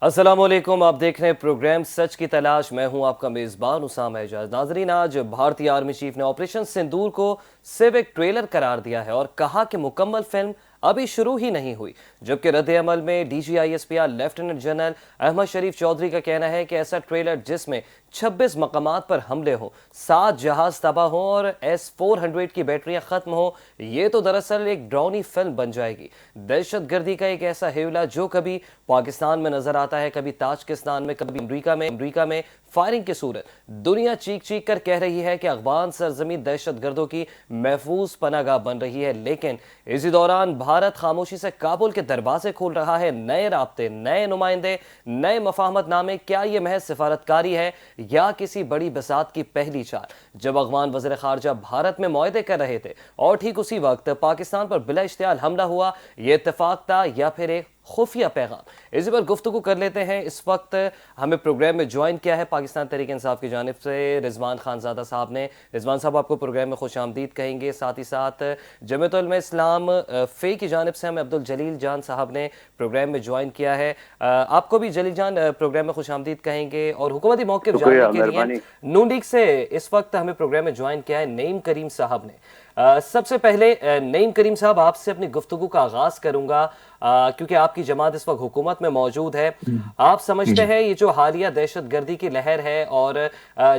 السلام علیکم، آپ دیکھ رہے ہیں پروگرام سچ کی تلاش. میں ہوں آپ کا میزبان اسامہ اعجاز. ناظرین، آج بھارتی آرمی چیف نے آپریشن سندور کو صرف ایک ٹریلر قرار دیا ہے اور کہا کہ مکمل فلم ابھی شروع ہی نہیں ہوئی. جبکہ رد عمل میں D G I S P R lieutenant general Ahmed Sharif Chaudhry کا کہنا ہے کہ ایسا ٹریلر جس میں 26 مقامات پر حملے ہوں، 7 جہاز تباہ ہوں اور S-400 کی بیٹریاں ختم ہوں، یہ تو دراصل ایک ڈرونی فلم بن جائے گی. دہشت گردی کا ایک ایسا حیولہ جو کبھی پاکستان میں نظر آتا ہے، کبھی تاجکستان میں، کبھی امریکہ میں فائرنگ کی صورت. دنیا چیخ چیخ کر کہہ رہی ہے کہ افغان سرزمین دہشت گردوں کی محفوظ پناہ گاہ بن رہی ہے، لیکن اسی دوران بھارت خاموشی سے کابل کے دروازے کھول رہا ہے. نئے رابطے، نئے نمائندے، نئے مفاہمت نامے. کیا یہ محض سفارتکاری ہے یا کسی بڑی بساط کی پہلی چال؟ جب افغان وزیر خارجہ بھارت میں معاہدے کر رہے تھے اور ٹھیک اسی وقت پاکستان پر بلا اشتعال حملہ ہوا، یہ اتفاق تھا یا پھر ایک خفیہ پیغام؟ اسی پر گفتگو کر لیتے ہیں. اس وقت ہمیں پروگرام میں جوائن کیا ہے پاکستان تحریک انصاف کی جانب سے رضوان خانزادہ صاحب نے. رضوان صاحب، آپ کو پروگرام میں خوش آمدید کہیں گے. ساتھ ہی ساتھ جمعیت علماء اسلام فے کی جانب سے ہمیں عبدالجلیل جان صاحب نے پروگرام میں جوائن کیا ہے. آپ کو بھی جلیل جان پروگرام میں خوش آمدید کہیں گے. اور حکومتی موقف شکریہ، جاننے کے لیے مہربانی. نون لیگ سے اس وقت ہمیں پروگرام میں جوائن کیا ہے نعیم کریم صاحب نے. سب سے پہلے نعیم کریم صاحب، آپ سے اپنی گفتگو کا آغاز کروں گا کیونکہ آپ کی جماعت اس وقت حکومت میں موجود ہے. آپ سمجھتے ہیں یہ جو حالیہ دہشت گردی کی لہر ہے اور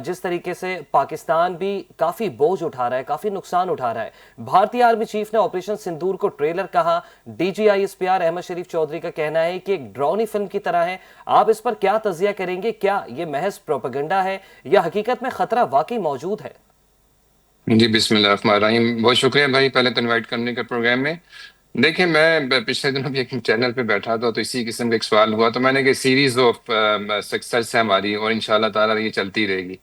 جس طریقے سے پاکستان بھی کافی بوجھ اٹھا رہا ہے، کافی نقصان اٹھا رہا ہے، بھارتی آرمی چیف نے آپریشن سندور کو ٹریلر کہا، D G I S P R Ahmed Sharif Chaudhry کا کہنا ہے کہ ایک ڈرونی فلم کی طرح ہے. آپ اس پر کیا تجزیہ کریں گے؟ کیا یہ محض پروپیگنڈا ہے یا حقیقت میں خطرہ واقعی موجود ہے؟ جی، بسم اللہ الرحمن الرحیم. بہت شکریہ بھائی پہلے تو انوائٹ کرنے کا پروگرام میں. دیکھیں، میں پچھلے دنوں بھی ایک چینل پہ بیٹھا تھا تو اسی قسم کا ایک سوال ہوا تو میں نے کہ سیریز آف سکسیس ہے ہماری اور انشاءاللہ تعالیٰ یہ چلتی رہے گی.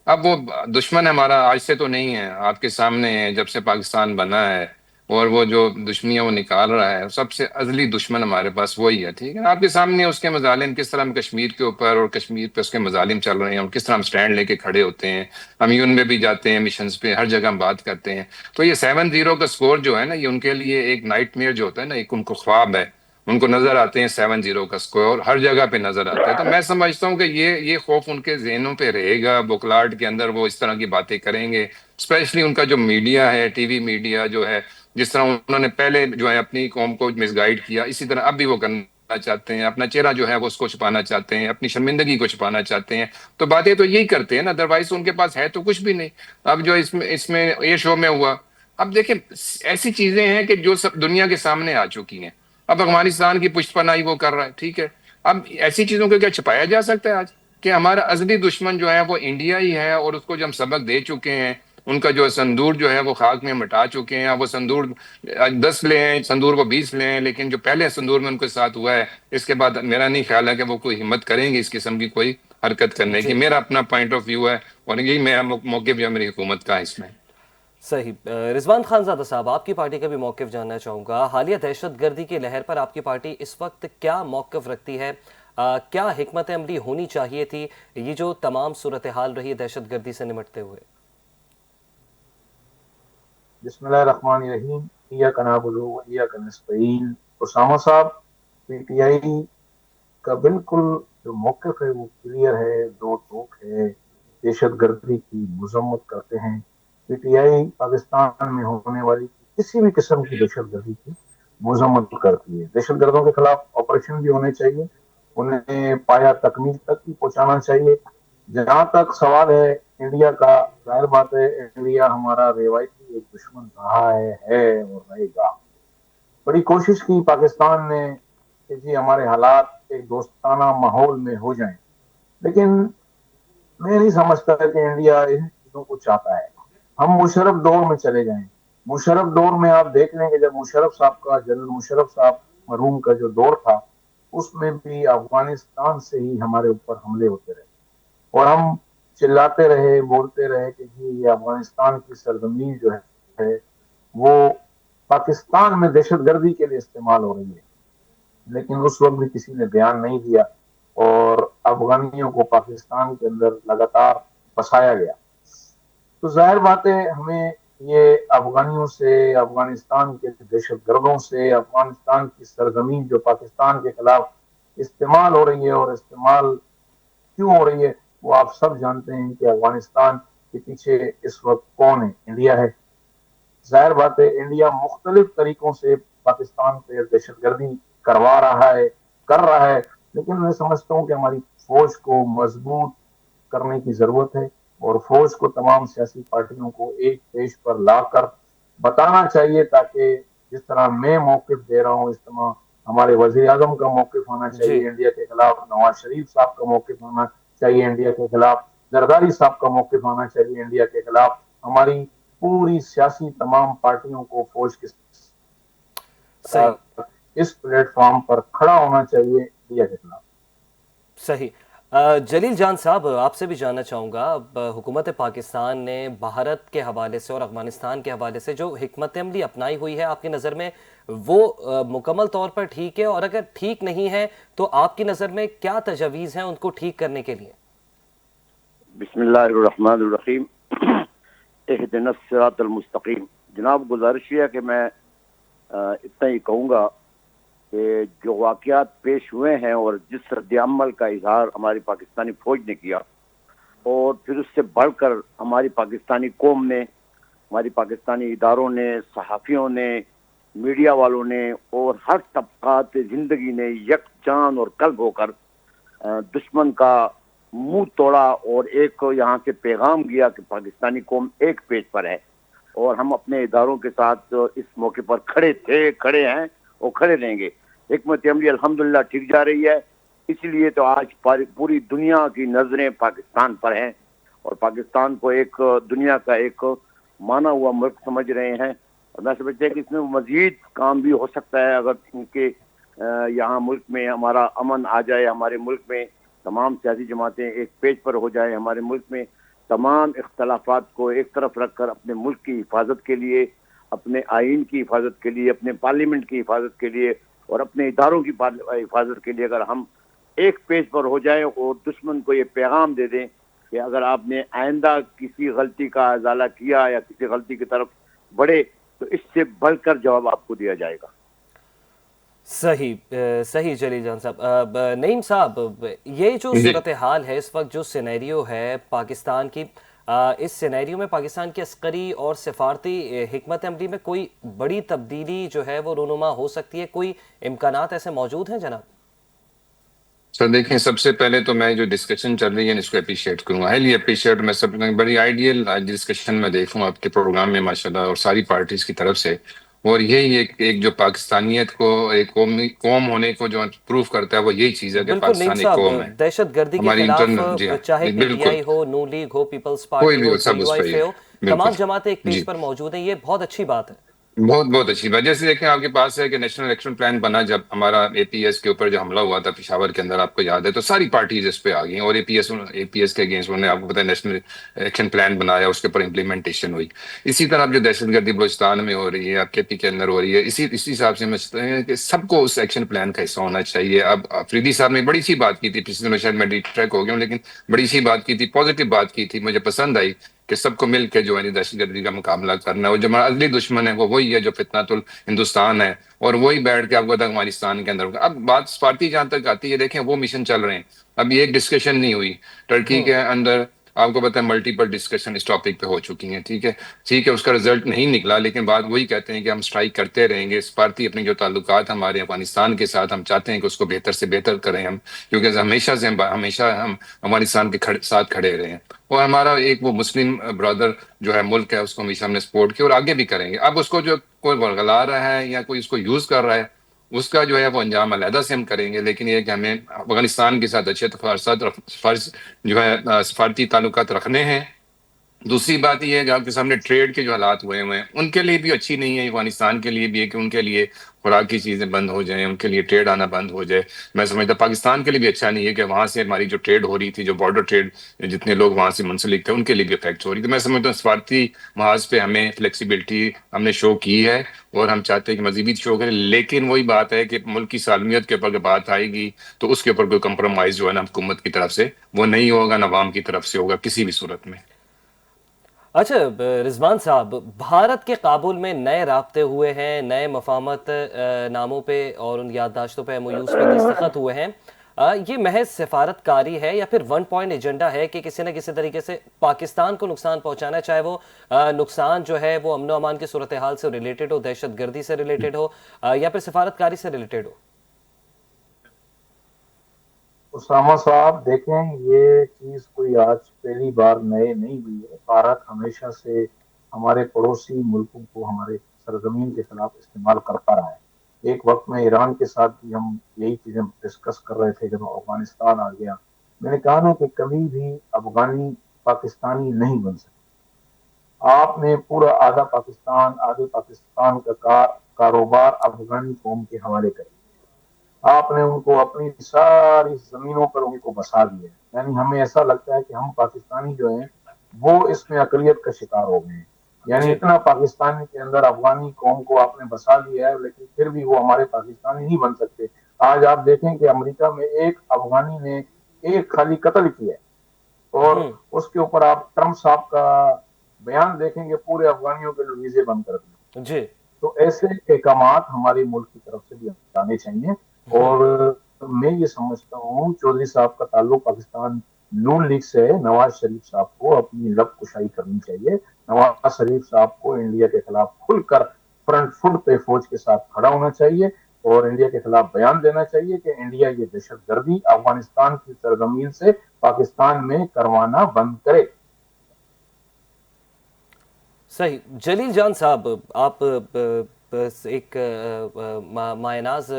اب وہ دشمن ہمارا آج سے تو نہیں ہے، آپ کے سامنے ہے جب سے پاکستان بنا ہے، اور وہ جو دشمنیاں وہ نکال رہا ہے سب سے ازلی دشمن ہمارے پاس وہی ہے. ٹھیک ہے، آپ کے سامنے اس کے مظالم کس طرح ہم کشمیر کے اوپر اور کشمیر پہ اس کے مظالم چل رہے ہیں اور کس طرح ہم سٹینڈ لے کے کھڑے ہوتے ہیں. ہم یون میں بھی جاتے ہیں، مشنز پہ، ہر جگہ ہم بات کرتے ہیں. تو یہ 7-0 کا سکور جو ہے نا، یہ ان کے لیے ایک نائٹ میئر جو ہوتا ہے نا، ایک ان کو خواب ہے. ان کو نظر آتے ہیں 7-0 کا سکور، ہر جگہ پہ نظر آتا ہے. تو میں سمجھتا ہوں کہ یہ خوف ان کے ذہنوں پہ رہے گا. بکلاٹ کے اندر وہ اس طرح کی باتیں کریں گے، اسپیشلی ان کا جو میڈیا ہے، ٹی وی میڈیا جو ہے، جس طرح انہوں نے پہلے جو ہے اپنی قوم کو مس گائیڈ کیا، اسی طرح اب بھی وہ کرنا چاہتے ہیں. اپنا چہرہ جو ہے وہ اس کو چھپانا چاہتے ہیں، اپنی شرمندگی کو چھپانا چاہتے ہیں. تو باتیں تو یہی کرتے ہیں نا، ادروائز ان کے پاس ہے تو کچھ بھی نہیں. اب جو اس میں ایئر شو میں ہوا، اب دیکھیں ایسی چیزیں ہیں کہ جو سب دنیا کے سامنے آ چکی ہیں. اب افغانستان کی پشت پناہی وہ کر رہا ہے. ٹھیک ہے، اب ایسی چیزوں کو کیا چھپایا جا سکتا ہے آج کہ ہمارا ازلی دشمن جو ہے وہ انڈیا ہی ہے اور اس کو جو ہم سبق دے چکے ہیں، ان کا جو سندور جو ہے وہ خاک میں مٹا چکے ہیں. وہ سندور 10 لے ہیں، سندور کو 20 لے ہیں، لیکن جو پہلے سندور میں ان کے ساتھ ہوا ہے، اس کے بعد میرا نہیں خیال ہے کہ وہ کوئی ہمت کریں گے اس قسم کی کوئی حرکت کرنے کی. جی، میرا اپنا پوائنٹ آف ویو ہے اور یہی میرا موقف جو ہے میری حکومت کا ہے اس میں. صحیح. رضوان خانزادہ صاحب، آپ کی پارٹی کا بھی موقف جاننا چاہوں گا. حالیہ دہشت گردی کی لہر پر آپ کی پارٹی اس وقت کیا موقف رکھتی ہے؟ کیا حکمت عملی ہونی چاہیے تھی یہ جو تمام صورتحال رہی ہے دہشت گردی سے نمٹتے ہوئے؟ بسم اللہ الرحمن الرحیم. ایاک نعبد و ایاک نستعین. اسامہ صاحب، پی ٹی آئی کا بالکل جو موقف ہے وہ کلیئر ہے، دو ٹوک ہے. دہشت گردی کی مذمت کرتے ہیں. پی ٹی آئی پاکستان میں ہونے والی کسی بھی قسم کی دہشت گردی کی مذمت کرتی ہے. دہشت گردوں کے خلاف آپریشن بھی ہونے چاہیے، انہیں پایا تکمیل تک بھی پہنچانا چاہیے. جہاں تک سوال ہے انڈیا کا، ظاہر بات ہے انڈیا ہمارا روایتی ایک دشمن رہا ہے اور رہے گا. بڑی کوشش کی پاکستان نے کہ جی ہمارے حالات ایک دوستانہ ماحول میں ہو جائیں، لیکن میں نہیں سمجھتا کہ انڈیا ان چیزوں کو چاہتا ہے. ہم مشرف دور میں چلے جائیں. مشرف دور میں آپ دیکھ لیں کہ جب مشرف صاحب کا، جنرل مشرف صاحب مرحوم کا جو دور تھا، اس میں بھی افغانستان سے ہی ہمارے اوپر حملے ہوتے رہے اور ہم چلاتے رہے، بولتے رہے کہ جی یہ افغانستان کی سرزمین جو ہے وہ پاکستان میں دہشت گردی کے لیے استعمال ہو رہی ہے. لیکن اس وقت بھی کسی نے دھیان نہیں دیا اور افغانیوں کو پاکستان کے اندر لگاتار بسایا گیا. تو ظاہر بات ہے ہمیں یہ افغانیوں سے، افغانستان کے دہشت گردوں سے، افغانستان کی سرزمین جو پاکستان کے خلاف استعمال ہو رہی ہے اور استعمال کیوں ہو رہی ہے وہ آپ سب جانتے ہیں کہ افغانستان کے پیچھے اس وقت کون ہے؟ انڈیا ہے۔ ظاہر بات ہے انڈیا مختلف طریقوں سے پاکستان پہ دہشت گردی کروا رہا ہے، کر رہا ہے، لیکن میں سمجھتا ہوں کہ ہماری فوج کو مضبوط کرنے کی ضرورت ہے اور فوج کو تمام سیاسی پارٹیوں کو ایک پیج پر لا کر بتانا چاہیے، تاکہ جس طرح میں موقف دے رہا ہوں اس طرح ہمارے وزیر اعظم کا موقف ہونا جی چاہیے انڈیا کے خلاف، نواز شریف صاحب کا موقف ہونا چاہیے انڈیا کے خلاف، زرداری صاحب کا موقف ہونا چاہیے انڈیا کے خلاف، ہماری پوری سیاسی تمام پارٹیوں کو فوج کے صحیح ساتھ اس پلیٹ فارم پر کھڑا ہونا چاہیے انڈیا کے خلاف۔ صحیح جلیل جان صاحب، آپ سے بھی جاننا چاہوں گا، اب حکومت پاکستان نے بھارت کے حوالے سے اور افغانستان کے حوالے سے جو حکمت عملی اپنائی ہوئی ہے آپ کی نظر میں وہ مکمل طور پر ٹھیک ہے؟ اور اگر ٹھیک نہیں ہے تو آپ کی نظر میں کیا تجاویز ہیں ان کو ٹھیک کرنے کے لیے؟ بسم اللہ الرحمن الرحیم۔ اہدنا الصراط المستقیم۔ جناب گزارش یہ ہے کہ میں اتنا ہی کہوں گا کہ جو واقعات پیش ہوئے ہیں اور جس رد عمل کا اظہار ہماری پاکستانی فوج نے کیا، اور پھر اس سے بڑھ کر ہماری پاکستانی قوم نے، ہماری پاکستانی اداروں نے، صحافیوں نے، میڈیا والوں نے اور ہر طبقات زندگی نے یکجان اور قلب ہو کر دشمن کا منہ توڑا اور ایک یہاں سے پیغام گیا کہ پاکستانی قوم ایک پیج پر ہے، اور ہم اپنے اداروں کے ساتھ اس موقع پر کھڑے تھے، کھڑے ہیں اور کھڑے رہیں گے۔ حکمت عملی الحمدللہ ٹھیک جا رہی ہے، اس لیے تو آج پوری دنیا کی نظریں پاکستان پر ہیں اور پاکستان کو ایک دنیا کا ایک مانا ہوا ملک سمجھ رہے ہیں، اور میں سمجھتا ہوں کہ اس میں مزید کام بھی ہو سکتا ہے اگر ان کے یہاں ملک میں ہمارا امن آ جائے، ہمارے ملک میں تمام سیاسی جماعتیں ایک پیج پر ہو جائیں، ہمارے ملک میں تمام اختلافات کو ایک طرف رکھ کر اپنے ملک کی حفاظت کے لیے، اپنے آئین کی حفاظت کے لیے، اپنے پارلیمنٹ کی حفاظت کے لیے اور اپنے اداروں کی حفاظت کے لیے اگر ہم ایک پیج پر ہو جائیں اور دشمن کو یہ پیغام دے دیں کہ اگر آپ نے آئندہ کسی غلطی کا ازالہ کیا یا کسی غلطی کی طرف بڑھے تو اس سے بڑھ کر جواب آپ کو دیا جائے گا۔ صحیح جلیل جان صاحب۔ نعیم صاحب، یہ جو جی صورتحال ہے اس وقت، جو سینیریو ہے پاکستان کی، اس سینیریو میں پاکستان کی عسکری اور سفارتی حکمت عملی میں کوئی بڑی تبدیلی جو ہے وہ رونما ہو سکتی ہے؟ کوئی امکانات ایسے موجود ہیں جناب؟ سر دیکھیں، سب سے پہلے تو میں جو ڈسکشن چل رہی ہے اس کو اپریشیٹ کروں گا، ہائیلی اپریشیٹ۔ میں سب بڑی آئیڈیل ڈسکشن میں دیکھوں آپ کے پروگرام میں ماشاءاللہ اور ساری پارٹیز کی طرف سے، اور یہی ایک جو پاکستانیت کو، ایک قوم ہونے کو جو پروف کرتا ہے وہ یہی چیز ہے کہ بالکل نعیم پاکستان ایک صاحب، قوم ہے، دہشت گردی کے ہماری خلاف انٹرنل۔ جی ہاں، چاہے پی ٹی بالکل، آئی ہو، نون لیگ ہو، پیپلز کوئی پارٹی بھی ہو، ہو جے سب یو اس پہ آئی ہی پہ ہے۔ ہو، بالکل تمام جماعتیں ایک جی، پیج پر موجود ہیں، یہ بہت اچھی بات ہے۔ بہت بہت اچھی بات۔ جیسے دیکھیں آپ کے پاس ہے کہ نیشنل الیکشن پلان بنا، جب ہمارا اے پی ایس کے اوپر جو حملہ ہوا تھا پشاور کے اندر، آپ کو یاد ہے، تو ساری پارٹیز اس پہ آ گئی ہیں، اور اے پی ایس کے اگینسٹ انہوں نے، آپ کو پتہ ہے، نیشنل ایکشن پلان بنایا، اس کے اوپر امپلیمنٹیشن ہوئی۔ اسی طرح جو دہشت گردی بلوچستان میں ہو رہی ہے، آپ کے پی کے اندر ہو رہی ہے، اسی حساب سے سمجھتے ہیں کہ سب کو اس ایکشن پلان کا حصہ ہونا چاہیے۔ اب افریدی صاحب نے بڑی سی بات کی تھی پچھلے دنوں، شاید میں ڈی ٹریک ہو گیا ہوں، لیکن بڑی سی بات کی تھی، پازیٹیو بات کی تھی، مجھے پسند آئی کہ سب کو مل کے جو ہے دہشت گردی کا مقابلہ کرنا ہے، اور جو ہمارا اصلی دشمن ہے وہ وہی ہے جو فتنۃ ہندوستان ہے، اور وہی بیٹھ کے آپ کو افغانستان کے اندر ہوگا۔ اب بات سفارتی جہاں تک آتی ہے، دیکھیں وہ مشن چل رہے ہیں، اب یہ ایک ڈسکشن نہیں ہوئی ٹرکی کے اندر، آپ کو پتہ ہے ملٹیپل ڈسکشن اس ٹاپک پہ ہو چکی ہیں، ٹھیک ہے، اس کا رزلٹ نہیں نکلا، لیکن بات وہی کہتے ہیں کہ ہم سٹرائک کرتے رہیں گے، سفارتی اپنے جو تعلقات ہمارے افغانستان کے ساتھ، ہم چاہتے ہیں کہ اس کو بہتر سے بہتر کریں ہم، کیونکہ ہمیشہ ہم افغانستان کے ساتھ کھڑے رہے ہیں، اور ہمارا ایک وہ مسلم برادر جو ہے ملک ہے، اس کو ہمیشہ ہم نے سپورٹ کیا اور آگے بھی کریں گے۔ اب اس کو جو کوئی ورگلا رہا ہے یا کوئی اس کو یوز کر رہا ہے، اس کا جو ہے وہ انجام علیحدہ سے ہم کریں گے، لیکن یہ کہ ہمیں افغانستان کے ساتھ اچھے فرض جو ہے سفارتی تعلقات رکھنے ہیں۔ دوسری بات یہ ہے کہ آپ کے سامنے ٹریڈ کے جو حالات ہوئے ہیں ان کے لیے بھی اچھی نہیں ہے، افغانستان کے لیے بھی ہے کہ ان کے لیے خوراک کی چیزیں بند ہو جائیں، ان کے لیے ٹریڈ آنا بند ہو جائے۔ میں سمجھتا پاکستان کے لیے بھی اچھا نہیں ہے کہ وہاں سے ہماری جو ٹریڈ ہو رہی تھی، جو بارڈر ٹریڈ، جتنے لوگ وہاں سے منسلک تھے ان کے لیے بھی افیکٹ ہو رہی تھی۔ میں سمجھتا ہوں سفارتی محاذ پہ ہمیں فلیکسیبلٹی ہم نے شو کی ہے، اور ہم چاہتے ہیں کہ مزید شو کریں، لیکن وہی بات ہے کہ ملک کی سالمیت کے اوپر بات آئے گی تو اس کے اوپر کوئی کمپرومائز جو ہے نا حکومت کی طرف سے وہ نہیں ہوگا، نہ عوام کی طرف سے ہوگا کسی بھی صورت میں۔ اچھا رضوان صاحب، بھارت کے کابل میں نئے رابطے ہوئے ہیں، نئے مفاہمت ناموں پہ اور ان یادداشتوں پہ، MOUs پہ دستخط ہوئے ہیں، یہ محض سفارتکاری ہے یا پھر ون پوائنٹ ایجنڈا ہے کہ کسی نہ کسی طریقے سے پاکستان کو نقصان پہنچانا، چاہے وہ نقصان جو ہے وہ امن و امان کی صورتحال سے ریلیٹڈ ہو، دہشت گردی سے ریلیٹڈ ہو، یا پھر سفارتکاری سے ریلیٹڈ ہو؟ اسامہ صاحب دیکھیں، یہ چیز کوئی آج پہلی بار نئے نہیں ہوئی ہے. بھارت ہمیشہ سے ہمارے پڑوسی ملکوں کو ہمارے سرزمین کے خلاف استعمال کرتا رہا ہے. ایک وقت میں ایران کے ساتھ بھی ہم یہی چیزیں ڈسکس کر رہے تھے جب افغانستان آ گیا. میں نے کہا نا کہ کبھی بھی افغانی پاکستانی نہیں بن سکتے. آپ نے پورا آدھا پاکستان، آدھے پاکستان کا کاروبار افغانی قوم کے حوالے کر دیا. آپ نے ان کو اپنی ساری زمینوں پر ان کو بسا دیا. یعنی ہمیں ایسا لگتا ہے کہ ہم پاکستانی جو ہیں وہ اس میں اقلیت کا شکار ہو گئے ہیں. یعنی اتنا پاکستان کے اندر افغانی قوم کو آپ نے بسا دیا ہے، لیکن پھر بھی وہ ہمارے پاکستانی نہیں بن سکتے. آج آپ دیکھیں کہ امریکہ میں ایک افغانی نے ایک خالی قتل کیا ہے، اور اس کے اوپر آپ ٹرمپ صاحب کا بیان دیکھیں گے، پورے افغانیوں کے ویزے بند کر دیے. جی تو ایسے احکامات ہمارے ملک کی طرف سے بھی آنے چاہیے. اور میں یہ سمجھتا ہوں چودھری صاحب کا تعلق پاکستان نون لیگ سے ہے. نواز شریف صاحب کو اپنی لب کشائی کرنی چاہیے. نواز شریف صاحب کو انڈیا کے خلاف کھل کر فرنٹ فٹ پہ فوج کے ساتھ کھڑا ہونا چاہیے اور انڈیا کے خلاف بیان دینا چاہیے کہ انڈیا یہ دہشت گردی افغانستان کی سرزمین سے پاکستان میں کروانا بند کرے. صحیح. جلیل جان صاحب، آپ ایک مایہ ناز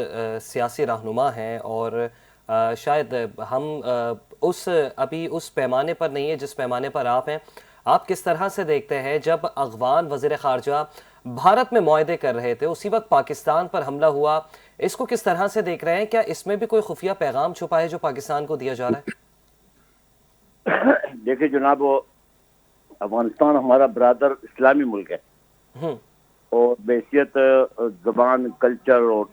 سیاسی رہنما ہیں، اور شاید ہم ابھی اس پیمانے پر نہیں ہے جس پیمانے پر آپ ہیں. آپ کس طرح سے دیکھتے ہیں جب افغان وزیر خارجہ بھارت میں معاہدے کر رہے تھے، اسی وقت پاکستان پر حملہ ہوا؟ اس کو کس طرح سے دیکھ رہے ہیں؟ کیا اس میں بھی کوئی خفیہ پیغام چھپا ہے جو پاکستان کو دیا جا رہا ہے؟ دیکھیں جناب، افغانستان ہمارا برادر اسلامی ملک ہے، اور بحیثیت زبان، کلچر اور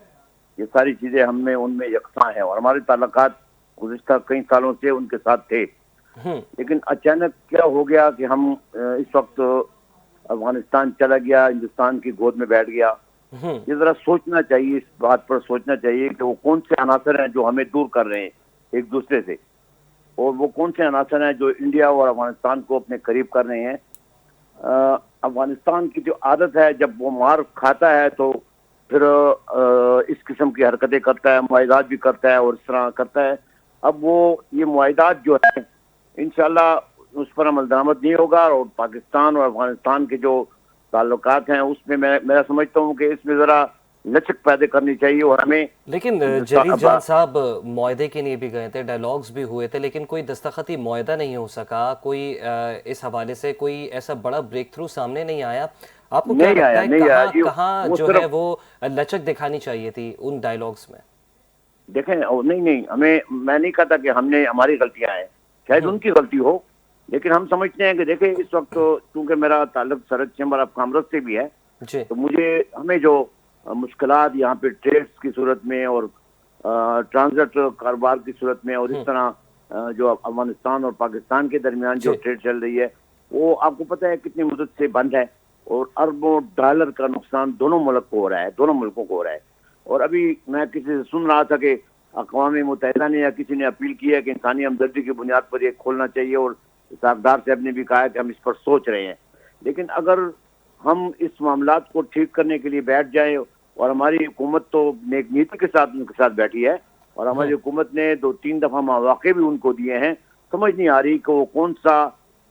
یہ ساری چیزیں ہم میں ان میں یکساں ہیں، اور ہمارے تعلقات گزشتہ کئی سالوں سے ان کے ساتھ تھے. لیکن اچانک کیا ہو گیا کہ ہم اس وقت افغانستان چلا گیا، ہندوستان کی گود میں بیٹھ گیا. یہ ذرا سوچنا چاہیے، اس بات پر سوچنا چاہیے کہ وہ کون سے عناصر ہیں جو ہمیں دور کر رہے ہیں ایک دوسرے سے، اور وہ کون سے عناصر ہیں جو انڈیا اور افغانستان کو اپنے قریب کر رہے ہیں. افغانستان کی جو عادت ہے، جب وہ مار کھاتا ہے تو پھر اس قسم کی حرکتیں کرتا ہے، معاہدات بھی کرتا ہے اور اس طرح کرتا ہے. اب وہ یہ معاہدات جو ہے انشاءاللہ اس پر عمل درآمد نہیں ہوگا، اور پاکستان اور افغانستان کے جو تعلقات ہیں اس میں میں سمجھتا ہوں کہ اس میں ذرا لچک پیدا کرنی چاہیے. اور ہمیں لیکن جلیل جان صاحب، معاہدے کے لیے بھی گئے تھے، ڈائیلاگز بھی ہوئے تھے، لیکن کوئی دستخطی معاہدہ نہیں ہو سکا. کوئی اس حوالے سے کوئی ایسا بڑا بریک تھرو سامنے نہیں آیا. آپ کو کیا لگتا ہے کہاں جو ہے وہ لچک دکھانی چاہیے تھی ان ڈائیلاگز میں؟ دیکھیں، نہیں میں نہیں کہتا کہ ہماری غلطیاں ہیں، شاید ان کی غلطی ہو، لیکن ہم سمجھتے ہیں کہ دیکھیں اس وقت چونکہ میرا تعلق سرحد چیمبر آف کامرس سے بھی ہے، تو ہمیں جو مشکلات یہاں پہ ٹریڈس کی صورت میں اور ٹرانزٹ کاروبار کی صورت میں، اور اس طرح جو افغانستان اور پاکستان کے درمیان جو ٹریڈ چل رہی ہے، وہ آپ کو پتہ ہے کتنی مدت سے بند ہے، اور اربوں ڈالر کا نقصان دونوں ملک کو ہو رہا ہے، دونوں ملکوں کو ہو رہا ہے. اور ابھی میں کسی سے سن رہا تھا کہ اقوام متحدہ نے یا کسی نے اپیل کی ہے کہ انسانی ہمدردی کی بنیاد پر یہ کھولنا چاہیے، اور ساکھدار صاحب نے بھی کہا ہے کہ ہم اس پر سوچ رہے ہیں. لیکن اگر ہم اس معاملات کو ٹھیک کرنے کے لیے بیٹھ جائیں، اور ہماری حکومت تو نیک نیتی کے ساتھ ان کے ساتھ بیٹھی ہے، اور ہماری حکومت نے 2-3 دفعہ مواقع بھی ان کو دیے ہیں، سمجھ نہیں آ رہی کہ وہ کون سا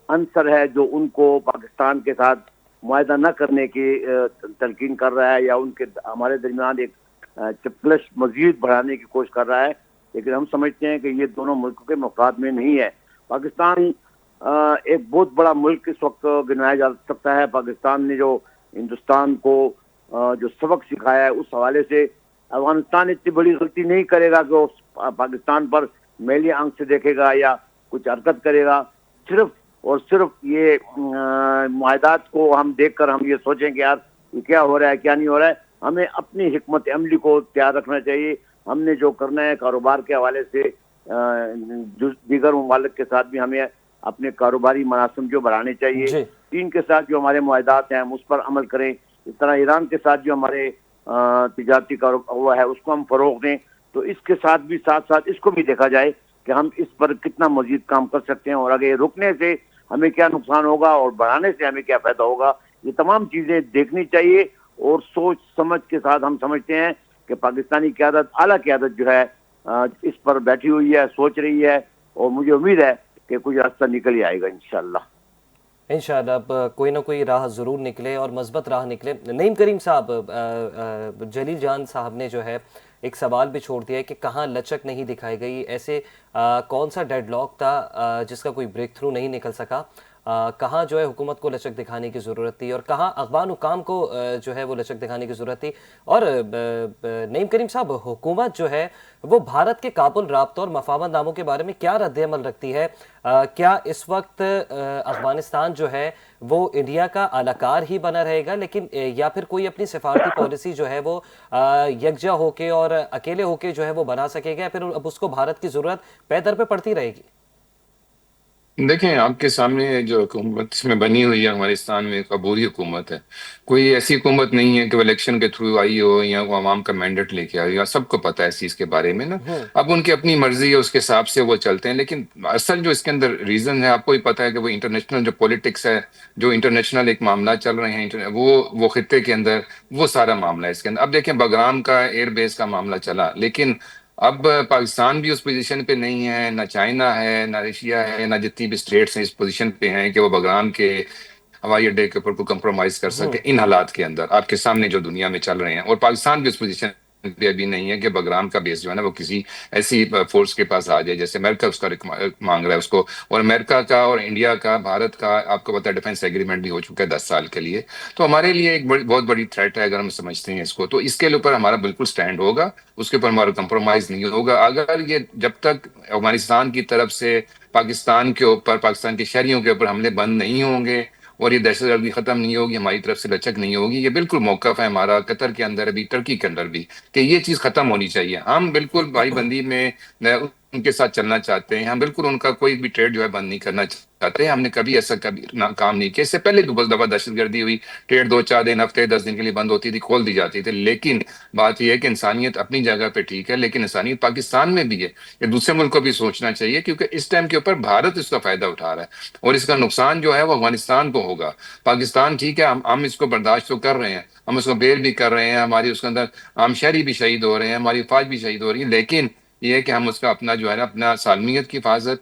عنصر ہے جو ان کو پاکستان کے ساتھ معاہدہ نہ کرنے کی تلقین کر رہا ہے، یا ان کے ہمارے درمیان ایک چپکلش مزید بڑھانے کی کوشش کر رہا ہے. لیکن ہم سمجھتے ہیں کہ یہ دونوں ملکوں کے مفاد میں نہیں ہے. پاکستان ایک بہت بڑا ملک اس وقت گنوایا جا سکتا ہے. پاکستان نے جو ہندوستان کو جو سبق سکھایا ہے، اس حوالے سے افغانستان اتنی بڑی غلطی نہیں کرے گا کہ وہ پاکستان پر میلی آنکھ سے دیکھے گا یا کچھ حرکت کرے گا. صرف اور صرف یہ معاہدات کو ہم دیکھ کر ہم یہ سوچیں کہ یار یہ کیا ہو رہا ہے کیا نہیں ہو رہا ہے. ہمیں اپنی حکمت عملی کو تیار رکھنا چاہیے. ہم نے جو کرنا ہے کاروبار کے حوالے سے دیگر ممالک کے ساتھ بھی ہمیں اپنے کاروباری مناسب جو بڑھانے چاہیے. چین کے ساتھ جو ہمارے معاہدات ہیں ہم اس پر عمل کریں. اس طرح ایران کے ساتھ جو ہمارے تجارتی کاروبار ہے اس کو ہم فروغ دیں. تو اس کے ساتھ بھی ساتھ اس کو بھی دیکھا جائے کہ ہم اس پر کتنا مزید کام کر سکتے ہیں، اور آگے رکنے سے ہمیں کیا نقصان ہوگا اور بڑھانے سے ہمیں کیا فائدہ ہوگا، یہ تمام چیزیں دیکھنی چاہیے۔ اور سوچ سمجھ کے ساتھ ہم سمجھتے ہیں کہ پاکستانی قیادت، اعلیٰ قیادت جو ہے اس پر بیٹھی ہوئی ہے، سوچ رہی ہے، اور مجھے امید ہے کہ کچھ راستہ نکل ہی آئے گا انشاءاللہ۔ انشاءاللہ اب کوئی نہ کوئی راہ ضرور نکلے اور مثبت راہ نکلے۔ نعیم کریم صاحب، جلیل جان صاحب نے جو ہے ایک سوال بھی چھوڑ دیا ہے کہ کہاں لچک نہیں دکھائی گئی، ایسے کون سا ڈیڈ لاک تھا جس کا کوئی بریک تھرو نہیں نکل سکا، کہاں جو ہے حکومت کو لچک دکھانے کی ضرورت تھی اور کہاں افغان حکام کو جو ہے وہ لچک دکھانے کی ضرورت تھی؟ اور نعیم کریم صاحب، حکومت جو ہے وہ بھارت کے کابل رابطوں اور مفاہمت ناموں کے بارے میں کیا رد عمل رکھتی ہے؟ کیا اس وقت افغانستان جو ہے وہ انڈیا کا اعلی کار ہی بنا رہے گا، لیکن یا پھر کوئی اپنی سفارتی پالیسی جو ہے وہ یکجا ہو کے اور اکیلے ہو کے جو ہے وہ بنا سکے گا، یا پھر اب اس کو بھارت کی ضرورت پے در پہ پڑتی رہے گی؟ دیکھیں، آپ کے سامنے جو حکومت اس میں بنی ہوئی ہے افغانستان میں، ایک عبوری حکومت ہے۔ کوئی ایسی حکومت نہیں ہے کہ وہ الیکشن کے تھرو آئی ہو یا وہ عوام کا مینڈیٹ لے کے آئی ہو، سب کو پتہ ہے اس چیز کے بارے میں نا۔ اب ان کی اپنی مرضی ہے، اس کے حساب سے وہ چلتے ہیں، لیکن اصل جو اس کے اندر ریزن ہے، آپ کو ہی پتہ ہے کہ وہ انٹرنیشنل جو پولیٹکس ہے، جو انٹرنیشنل ایک معاملہ چل رہے ہیں وہ خطے کے اندر، وہ سارا معاملہ ہے اس کے اندر۔ اب دیکھیں، بگرام کا ایئر بیس کا معاملہ چلا، لیکن اب پاکستان بھی اس پوزیشن پہ نہیں ہے، نہ چائنا ہے، نہ رشیا ہے، نہ جتنی بھی اسٹیٹس ہیں اس پوزیشن پہ ہیں کہ وہ بگرام کے ہوائی اڈے کے اوپر کو کمپرومائز کر سکے ان حالات کے اندر، آپ کے سامنے جو دنیا میں چل رہے ہیں۔ اور پاکستان بھی اس پوزیشن پہ ابھی نہیں ہے کہ بگرام کا بیس جو ہے نا وہ کسی ایسی فورس کے پاس آ جائے جیسے امریکہ اس کا مانگ رہا ہے اس کو۔ اور امریکہ کا اور انڈیا کا، بھارت کا، آپ کو پتہ ہے ڈیفینس ایگریمنٹ بھی ہو چکا ہے 10 سال کے لیے۔ تو ہمارے لیے ایک بہت بڑی تھریٹ ہے اگر ہم سمجھتے ہیں اس کو، تو اس کے اوپر ہمارا بالکل سٹینڈ ہوگا، اس کے اوپر ہمارا کمپرومائز نہیں ہوگا۔ اگر یہ جب تک افغانستان کی طرف سے پاکستان کے اوپر، پاکستان کے شہریوں کے اوپر حملے بند نہیں ہوں گے اور یہ دہشت گردی ختم نہیں ہوگی، ہماری طرف سے لچک نہیں ہوگی، یہ بالکل موقف ہے ہمارا قطر کے اندر بھی، ترکی کے اندر بھی، کہ یہ چیز ختم ہونی چاہیے۔ ہم بالکل بھائی بندی میں ان کے ساتھ چلنا چاہتے ہیں، ہم بالکل ان کا کوئی بھی ٹریڈ جو ہے بند نہیں کرنا چاہتے ہیں۔ ہم نے کبھی ایسا کام نہیں کیا۔ اس سے پہلے دو دفعہ دہشت گردی ہوئی، ٹریڈ 2-4 دن، ہفتے 10 دن کے لیے بند ہوتی تھی، کھول دی جاتی تھی، لیکن بات یہ ہے کہ انسانیت اپنی جگہ پہ ٹھیک ہے، لیکن انسانیت پاکستان میں بھی ہے۔ یہ دوسرے ملک کو بھی سوچنا چاہیے، کیونکہ اس ٹائم کے اوپر بھارت اس کا فائدہ اٹھا رہا ہے اور اس کا نقصان جو ہے وہ افغانستان کو ہوگا۔ پاکستان ٹھیک ہے، ہم اس کو برداشت تو کر رہے ہیں، ہم اس کو بیل بھی کر رہے ہیں، ہماری اس کے اندر عام شہری بھی شہید ہو رہے ہیں، ہماری فوج بھی شہید ہو رہی ہے، لیکن یہ ہے کہ ہم اس کا اپنا جو ہے نا اپنا سالمیت کی حفاظت،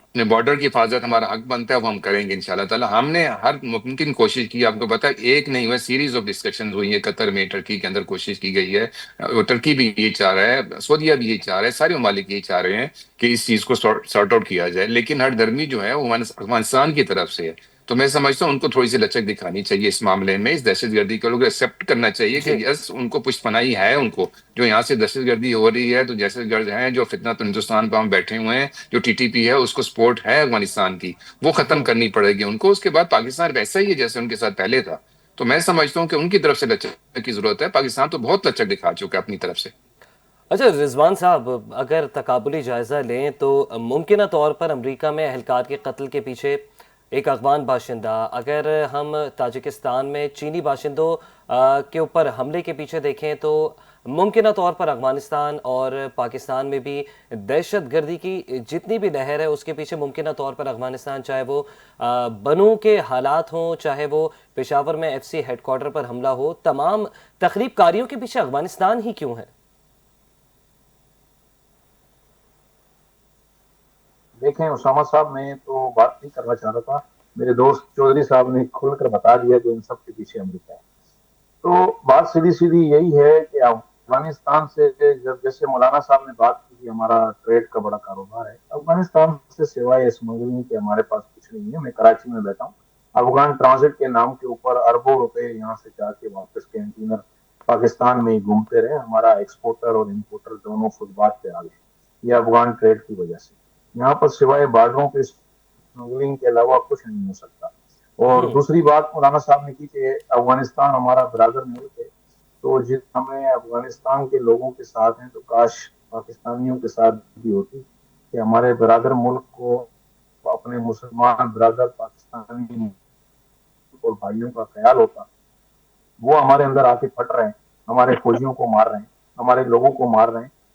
اپنے بارڈر کی حفاظت ہمارا حق بنتا ہے، وہ ہم کریں گے انشاءاللہ تعالی۔ ہم نے ہر ممکن کوشش کی، آپ کو پتا ہے ایک نہیں ہوا، سیریز آف ڈسکشنز ہوئی ہے قطر میں، ٹرکی کے اندر کوشش کی گئی ہے، اور ٹرکی بھی یہی چاہ رہا ہے، سعودیہ بھی یہی چاہ رہا ہے، سارے ممالک یہی چاہ رہے ہیں کہ اس چیز کو سارٹ آؤٹ کیا جائے، لیکن ہر درمی جو ہے وہ افغانستان کی طرف سے ہے۔ تو میں سمجھتا ہوں ان کو تھوڑی سی لچک دکھانی چاہیے اس معاملے میں، اس دہشت گردی کو لوگ ایکسیپٹ کرنا چاہیے کہ جی یس ان کو پشت پناہی ہے، ان کو جو یہاں سے دہشت گردی ہو رہی ہے، تو دہشت گرد ہیں جو فتنہ تو ہندوستان پہ ہم بیٹھے ہوئے ہیں، جو ٹی ٹی پی ہے اس کو سپورٹ ہے افغانستان کی، وہ ختم کرنی پڑے گی ان کو۔ اس کے بعد پاکستان ویسا ہی ہے جیسے ان کے ساتھ پہلے تھا۔ تو میں سمجھتا ہوں کہ ان کی طرف سے لچک کی ضرورت ہے، پاکستان تو بہت لچک دکھا چکا ہے اپنی طرف سے۔ اچھا رضوان صاحب، اگر تقابلی جائزہ لیں تو ممکنہ طور پر امریکہ میں اہلکار کے قتل کے پیچھے ایک افغان باشندہ، اگر ہم تاجکستان میں چینی باشندوں کے اوپر حملے کے پیچھے دیکھیں تو ممکنہ طور پر افغانستان اور پاکستان میں بھی دہشت گردی کی جتنی بھی لہر ہے اس کے پیچھے ممکنہ طور پر افغانستان، چاہے وہ بنوں کے حالات ہوں، چاہے وہ پشاور میں ایف سی ہیڈ کوارٹر پر حملہ ہو، تمام تخریب کاریوں کے پیچھے افغانستان ہی کیوں ہے؟ دیکھیں اسامہ صاحب، میں تو بات نہیں کرنا چاہ رہا تھا، میرے دوست چودھری صاحب نے کھل کر بتا دیا کہ ان سب کے پیچھے امریکہ ہے۔ تو بات سیدھی سیدھی یہی ہے کہ افغانستان سے، جب جیسے مولانا صاحب نے بات کی کہ ہمارا ٹریڈ کا بڑا کاروبار ہے، افغانستان سے سوائے اسمگلنگ کے ہمارے پاس کچھ نہیں ہے۔ میں کراچی میں بیٹھا ہوں، افغان ٹرانزٹ کے نام کے اوپر اربوں روپے یہاں سے جا کے واپس کینٹینر پاکستان میں ہی گھومتے رہے، ہمارا ایکسپورٹر اور امپورٹر دونوں فٹ بات پہ آ گئے، یہ افغان ٹریڈ کی وجہ سے۔ یہاں پر سوائے بارڈروں پہ اسمگلنگ کے علاوہ کچھ نہیں ہو سکتا۔ اور دوسری بات مولانا صاحب نے کی کہ افغانستان ہمارا برادر ملک ہے، تو جس ہمیں افغانستان کے لوگوں کے ساتھ ہیں تو کاش پاکستانیوں کے ساتھ بھی ہوتی، کہ ہمارے برادر ملک کو اپنے مسلمان برادر پاکستانی اور بھائیوں کا خیال ہوتا۔ وہ ہمارے اندر آ کے پھٹ رہے ہیں، ہمارے فوجیوں کو مار رہے ہیں، ہمارے لوگوں کو مار رہے ہیں،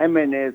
MNAs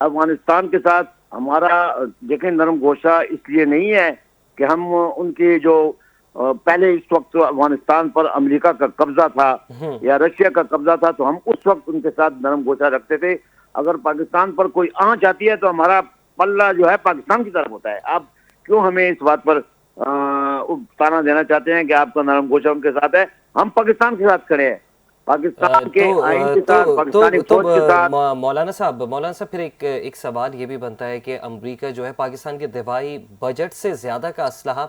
افغانستان کے ساتھ ہمارا دیکھیں نرم گوشہ اس لیے نہیں ہے کہ ہم ان کے جو پہلے اس وقت افغانستان پر امریکہ کا قبضہ تھا یا رشیا کا قبضہ تھا تو ہم اس وقت ان کے ساتھ نرم گوشہ رکھتے تھے. اگر پاکستان پر کوئی آنچ آتی ہے تو ہمارا پلہ جو ہے پاکستان کی طرف ہوتا ہے. آپ کیوں ہمیں اس بات پر تانا دینا چاہتے ہیں کہ آپ کا نرم گوشہ ان کے ساتھ ہے؟ ہم پاکستان کے ساتھ کھڑے ہیں، پاکستان کے آئین کے ساتھ، پاکستانی فوج کے ساتھ. مولانا صاحب پھر ایک سوال یہ بھی بنتا ہے کہ امریکہ جو ہے پاکستان کے دفاعی بجٹ سے زیادہ کا اسلحہ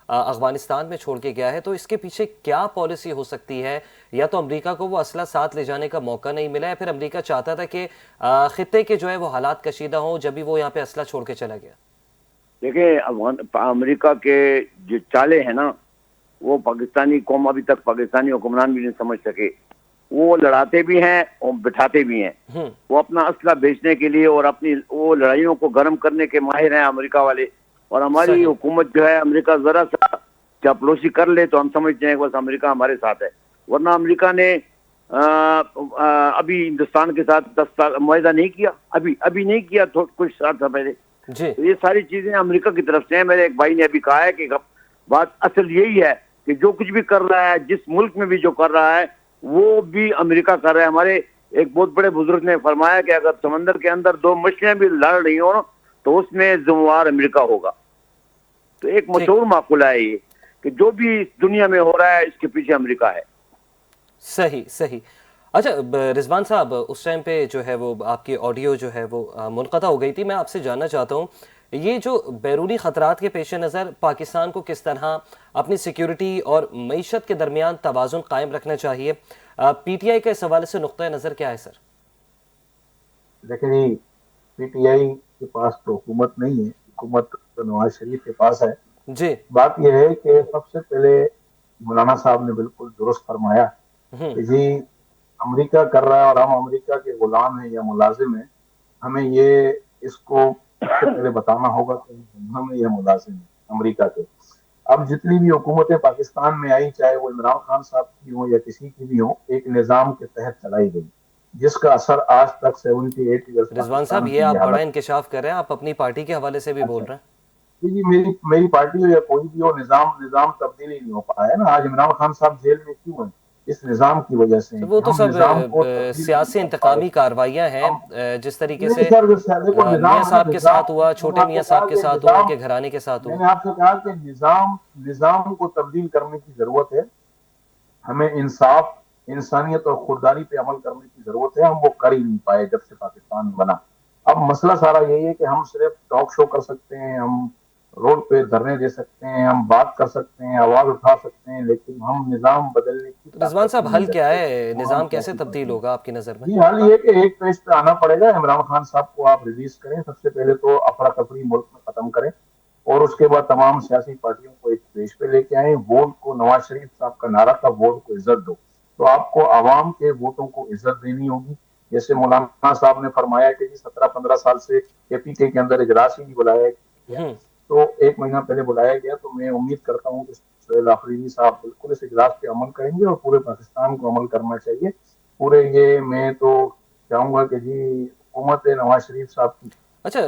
افغانستان میں چھوڑ کے گیا ہے، تو اس کے پیچھے کیا پالیسی ہو سکتی ہے؟ یا تو امریکہ کو وہ اسلحہ ساتھ لے جانے کا موقع نہیں ملا، یا پھر امریکہ چاہتا تھا کہ خطے کے جو ہے وہ حالات کشیدہ ہوں جب بھی وہ یہاں پہ اسلحہ چھوڑ کے چلا گیا؟ دیکھیں امریکہ کے جو چالے ہیں نا وہ پاکستانی قوم ابھی تک پاکستانی حکمران بھی نہیں سمجھ سکے. وہ لڑاتے بھی ہیں اور بٹھاتے بھی ہیں. وہ اپنا اسلحہ بیچنے کے لیے اور اپنی وہ لڑائیوں کو گرم کرنے کے ماہر ہیں امریکہ والے. اور ہماری حکومت جو ہے امریکہ ذرا سا چاپلوسی کر لے تو ہم سمجھتے ہیں کہ بس امریکہ ہمارے ساتھ ہے. ورنہ امریکہ نے ابھی ہندوستان کے ساتھ 10 سال معاہدہ نہیں کیا، ابھی نہیں کیا، کچھ سال سے پہلے. یہ ساری چیزیں امریکہ کی طرف سے ہیں. میرے ایک بھائی نے ابھی کہا ہے کہ بات اصل یہی ہے کہ جو کچھ بھی کر رہا ہے، جس ملک میں بھی جو کر رہا ہے وہ بھی امریکہ کر رہا ہے. ہمارے ایک بہت بڑے بزرگ نے فرمایا کہ اگر سمندر کے اندر 2 مچھلیاں بھی لڑ رہی ہوں تو اس میں ذمہ وار امریکہ ہوگا. تو ایک مشہور مقولہ ہے یہ کہ جو بھی اس دنیا میں ہو رہا ہے اس کے پیچھے امریکہ ہے. صحیح. اچھا رضوان صاحب، اس ٹائم پہ جو ہے وہ آپ کی آڈیو جو ہے وہ منقطع ہو گئی تھی. میں آپ سے جاننا چاہتا ہوں یہ جو بیرونی خطرات کے پیش نظر پاکستان کو کس طرح اپنی سیکیورٹی اور معیشت کے درمیان توازن قائم رکھنا چاہیے، پی ٹی آئی کا اس حوالے سے نقطہ نظر کیا ہے سر؟ دیکھیں جی، پی ٹی آئی کے پاس تو حکومت نہیں ہے، حکومت تو نواز شریف کے پاس ہے. جی بات یہ ہے کہ سب سے پہلے مولانا صاحب نے بالکل درست فرمایا کہ جی امریکہ کر رہا ہے اور ہم امریکہ کے غلام ہیں یا ملازم ہیں. ہمیں یہ اس کو سب سے پہلے بتانا ہوگا کہ ہم یہ ملازم ہیں امریکہ کے. اب جتنی بھی حکومتیں پاکستان میں آئی، چاہے وہ عمران خان صاحب کی ہوں یا کسی کی بھی ہوں، ایک نظام کے تحت چلائی گئی جس کا اثر آج تک 78 ایئرس رضوان صاحب یہ آپ بڑا انکشاف کر رہے ہیں، آپ اپنی پارٹی کے حوالے سے بھی بول رہے ہیں. جی میری پارٹی ہو یا کوئی بھی ہو، نظام تبدیلی نہیں ہو پایا نا. آج عمران خان صاحب جیل میں کیوں ہیں؟ اس نظام کی وجہ سے. وہ تو سب سیاسی انتقامی کارروائیاں ہیں، جس طریقے سے میاں صاحب کے ساتھ ہوا، چھوٹے میاں صاحب کے ساتھ ہوا، ان کے گھرانے کے ساتھ ہوا. میں نے آپ سے کہا کہ نظام کو تبدیل کرنے کی ضرورت ہے. ہمیں انصاف، انسانیت اور خودداری پہ عمل کرنے کی ضرورت ہے. ہم وہ کر ہی نہیں پائے جب سے پاکستان بنا. اب مسئلہ سارا یہی ہے کہ ہم صرف ٹاک شو کر سکتے ہیں، ہم روڈ پہ دھرنے دے سکتے ہیں، ہم بات کر سکتے ہیں، آواز اٹھا سکتے ہیں، لیکن ہم نظام بدلنے کی. رضوان صاحب حل کیا ہے؟ نظام کیسے تبدیل ہوگا آپ کی نظر میں؟ جی حل یہ کہ ایک پیج پہ آنا پڑے گا. عمران خان صاحب کو آپ ریلیز کریں. سب سے پہلے تو افراتفری ملک میں ختم کریں اور اس کے بعد تمام سیاسی پارٹیوں کو ایک پیج پہ لے کے آئیں. ووٹ کو، نواز شریف صاحب کا نعرہ تھا ووٹ کو عزت دو، تو آپ کو عوام کے ووٹوں کو عزت دینی ہوگی. جیسے مولانا صاحب نے فرمایا کہ 17-15 سال سے اے پی کے اندر اجلاس ہی نہیں بلایا گیا، تو 1 مہینہ پہلے بلایا گیا. تو میں امید کرتا ہوں کہ سہیل آفریدی صاحب بالکل اس اجلاس پہ عمل کریں گے اور پورے پاکستان کو عمل کرنا چاہیے. پورے یہ میں تو چاہوں گا کہ جی حکومت نواز شریف صاحب کی. اچھا